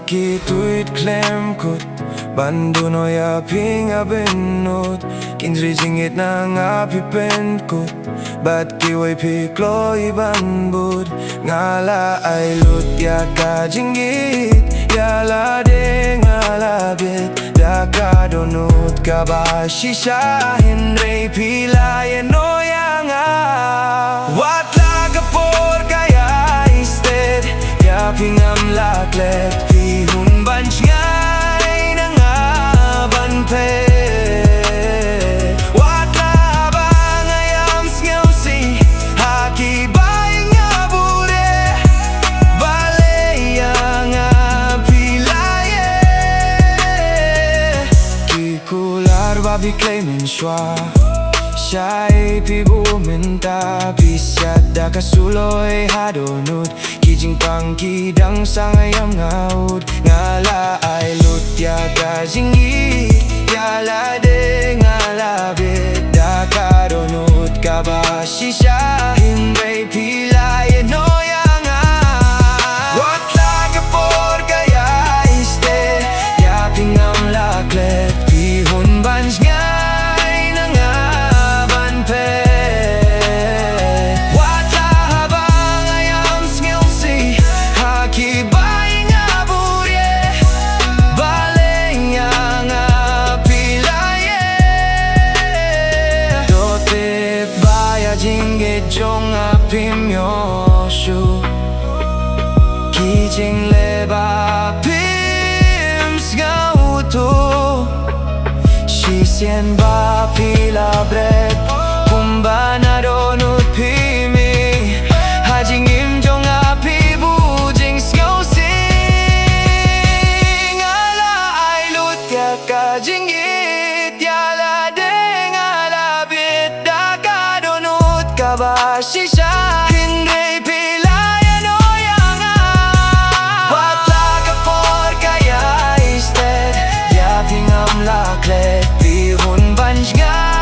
ki tuid khlem kut banduno ya pinga bynnud Kynjri jingieit na nga pipend kut bat kiway pi kloi banbud ngala ay lut ya ka jingieid ya la de ngala bit da ka donut ka ba shisha Kynjri pilay no yang Watla kapor kaya Iai Sted ya pingam laklet pihun banch ngay na nga banpe Watla ba ngayam sngaw si haki bay nga bude balaya nga pilaye kikular babi claimin shwa Siya'y pibuminta Bisyada kasuloy hadonut Kijing pangkidang sangayam ngaud Ngala ay lutya ka jingieid Yala de ngala bit Da kadonut ka ba shisha Kynjri pilay no yang Watla kapor kaya Iai Sted Ya pingam laklet Pihun banj nga jingieit jong apimyo shu kijing leba pims gauto shisien ba pila bret kumbana donut pimi hajing im jong api bujing skau sing ala ay lut ya ka jingieid yala de ngala bit da ka donut ka ba shisha Kynjri pilay no yang Watla kapor kaya Iai Sted ya pingam laklet pihun banj nga